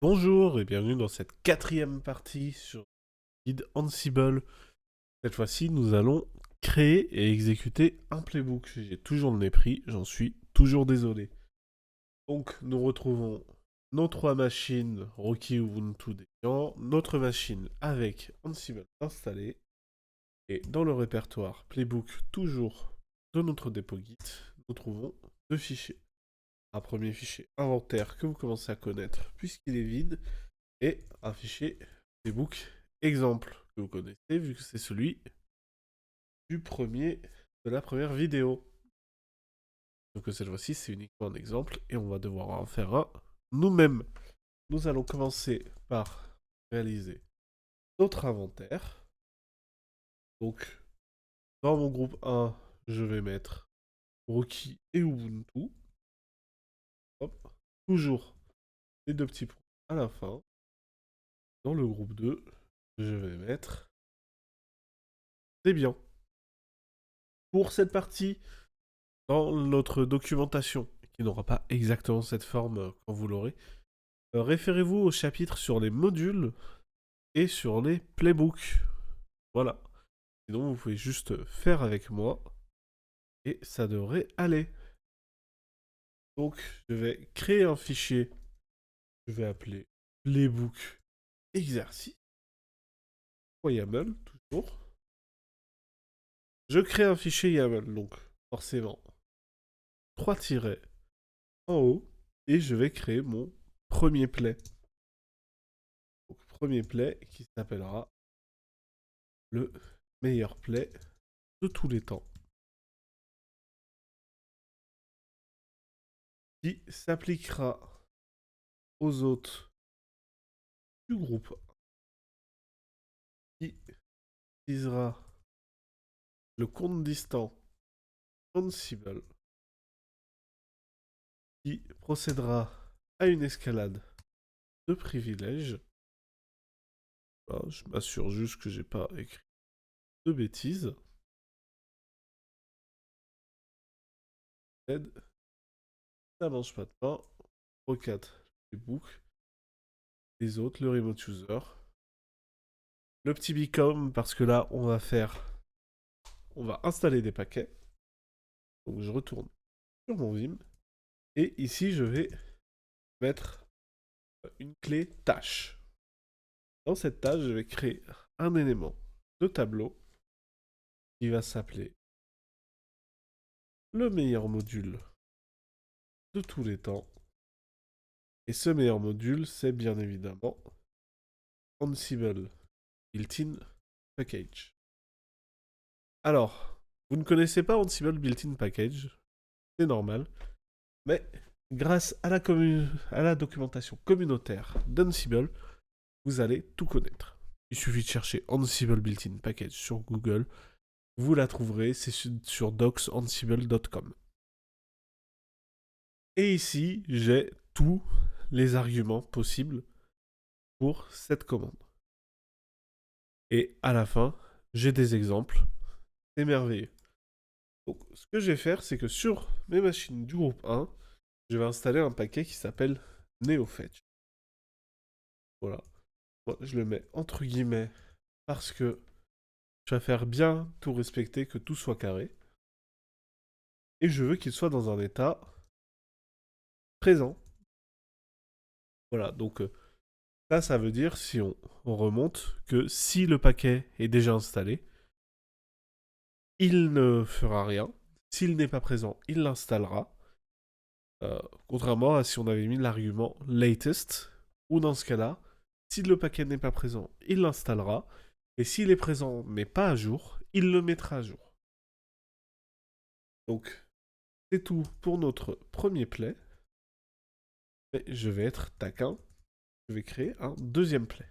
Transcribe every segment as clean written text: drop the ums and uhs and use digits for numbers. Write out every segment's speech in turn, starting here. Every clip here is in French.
Bonjour et bienvenue dans cette quatrième partie sur le guide Ansible. Cette fois-ci, nous allons créer et exécuter un playbook. J'ai toujours le nez pris, j'en suis toujours désolé. Donc, nous retrouvons nos trois machines Rocky, Ubuntu, Debian, notre machine avec Ansible installée, et dans le répertoire playbook toujours de notre dépôt Git, nous trouvons deux fichiers. Un premier fichier inventaire que vous commencez à connaître puisqu'il est vide, et un fichier playbook exemple que vous connaissez vu que c'est celui de la première vidéo. Donc cette fois-ci c'est uniquement un exemple et on va devoir en faire un nous-mêmes. Nous allons commencer par réaliser notre inventaire. Donc dans mon groupe 1, je vais mettre Rocky et Ubuntu. Hop. Toujours les deux petits points à la fin. Dans le groupe 2, je vais mettre Debian. Pour cette partie, dans notre documentation, qui n'aura pas exactement cette forme quand vous l'aurez, référez-vous au chapitre sur les modules et sur les playbooks. Voilà. Sinon, vous pouvez juste faire avec moi et ça devrait aller. Donc, je vais créer un fichier. Je vais appeler playbook exercice. YAML, toujours. Je crée un fichier YAML, donc forcément 3 tirets en haut et je vais créer mon premier play. Donc, premier play qui s'appellera le meilleur play de tous les temps, qui s'appliquera aux hôtes du groupe, qui utilisera le compte distant Ansible, qui procédera à une escalade de privilèges. Voilà, je m'assure juste que j'ai pas écrit de bêtises. Ça mange pas de pain. Rocat, les books, les autres, le remote user. Le petit become, parce que là, on va installer des paquets. Donc je retourne sur mon Vim. Et ici, je vais mettre une clé tâche. Dans cette tâche, je vais créer un élément de tableau qui va s'appeler le meilleur module de tous les temps. Et ce meilleur module, c'est bien évidemment Ansible Built-in Package. Alors, vous ne connaissez pas Ansible Built-in Package, c'est normal, mais grâce à à la documentation communautaire d'Ansible, vous allez tout connaître. Il suffit de chercher Ansible Built-in Package sur Google, vous la trouverez, c'est sur docsansible.com. Et ici, j'ai tous les arguments possibles pour cette commande. Et à la fin, j'ai des exemples. C'est merveilleux. Donc, ce que je vais faire, c'est que sur mes machines du groupe 1, je vais installer un paquet qui s'appelle NeoFetch. Voilà. Moi, je le mets entre guillemets parce que je vais faire bien tout respecter, que tout soit carré. Et je veux qu'il soit dans un état présent. Voilà, donc ça veut dire, si on remonte, que si le paquet est déjà installé, il ne fera rien. S'il n'est pas présent, il l'installera. Contrairement à si on avait mis l'argument latest, ou dans ce cas-là, si le paquet n'est pas présent, il l'installera. Et s'il est présent mais pas à jour, il le mettra à jour. Donc, c'est tout pour notre premier play. Et je vais être taquin. Je vais créer un deuxième play.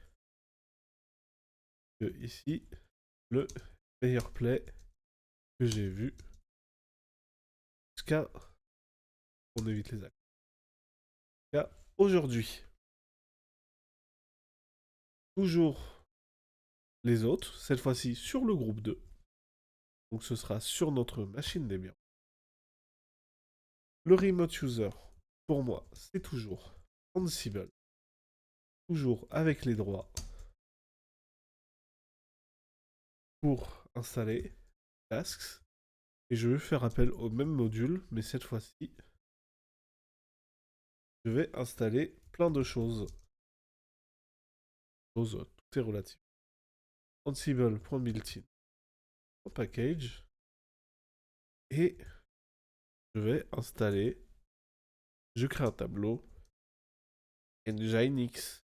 Ici, le meilleur play que j'ai vu jusqu'à... On évite les actes. Jusqu'à aujourd'hui. Toujours les autres, cette fois-ci sur le groupe 2. Donc ce sera sur notre machine Debian. Le remote user, pour moi, c'est toujours Ansible. toujours avec les droits, pour installer tasks. Et je vais faire appel au même module, mais cette fois-ci, je vais installer plein de choses. Tout est relatif. Ansible.builtin package. Et je vais installer, je crée un tableau, Nginx,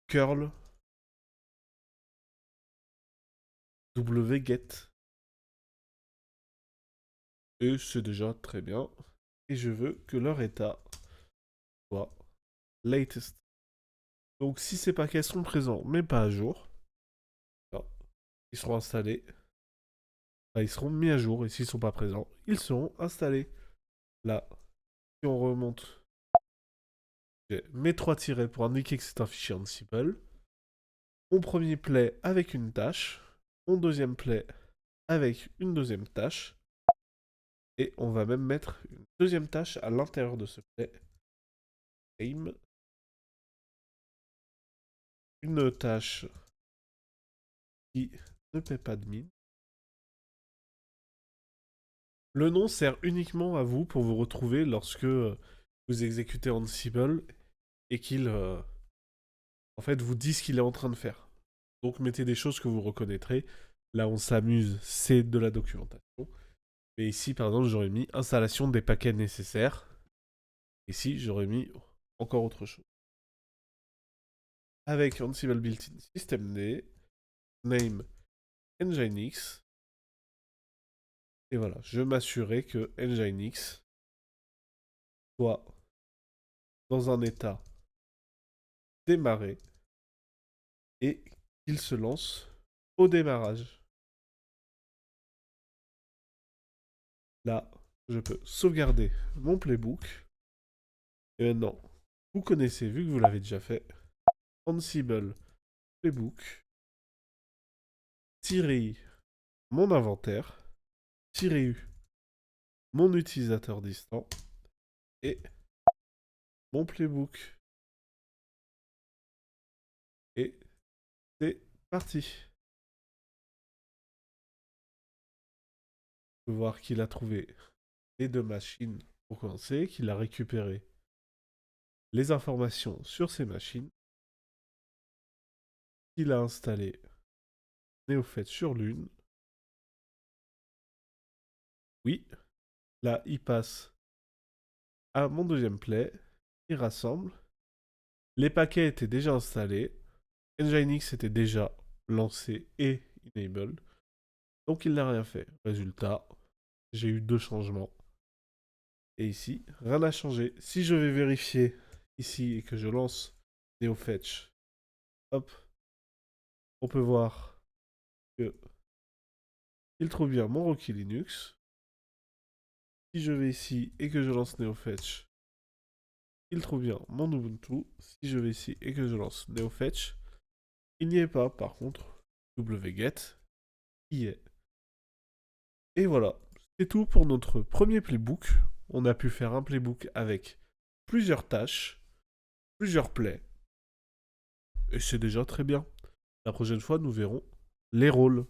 curl, wget. Et c'est déjà très bien. Et je veux que leur état soit latest. Donc si ces paquets sont présents mais pas à jour, ils seront installés. Enfin, ils seront mis à jour. Et s'ils ne sont pas présents, ils seront installés. Là, si on remonte, j'ai mes 3 tirets pour indiquer que c'est un fichier Ansible. Mon premier play avec une tâche. Mon deuxième play avec une deuxième tâche. Et on va même mettre une deuxième tâche à l'intérieur de ce play. Aim. Une tâche qui ne paie pas de mine. Le nom sert uniquement à vous pour vous retrouver lorsque vous exécutez Ansible et qu'il en fait vous dit ce qu'il est en train de faire. Donc mettez des choses que vous reconnaîtrez. Là on s'amuse, c'est de la documentation. Mais ici par exemple j'aurais mis installation des paquets nécessaires. Ici j'aurais mis encore autre chose. Avec Ansible built-in systemd, name Nginx. Et voilà, je m'assurais que Nginx soit dans un état démarré et qu'il se lance au démarrage. Là, je peux sauvegarder mon playbook. Et maintenant, vous connaissez, vu que vous l'avez déjà fait, Ansible playbook, -i, mon inventaire, -u, mon utilisateur distant, et mon playbook. Et c'est parti. On peut voir qu'il a trouvé les 2 machines pour commencer, qu'il a récupéré les informations sur ces machines, qu'il a installé Neofet sur l'une. Oui, là il passe à mon deuxième play, il rassemble. Les paquets étaient déjà installés, Nginx était déjà lancé et enabled, donc il n'a rien fait. Résultat, j'ai eu 2 changements. Et ici, rien n'a changé. Si je vais vérifier ici et que je lance NeoFetch, hop, on peut voir que il trouve bien mon Rocky Linux. Si je vais ici et que je lance NeoFetch, il trouve bien mon Ubuntu. Si je vais ici et que je lance NeoFetch, il n'y est pas. Par contre, wget y est. Et voilà, c'est tout pour notre premier playbook. On a pu faire un playbook avec plusieurs tâches, plusieurs plays. Et c'est déjà très bien. La prochaine fois, nous verrons les rôles.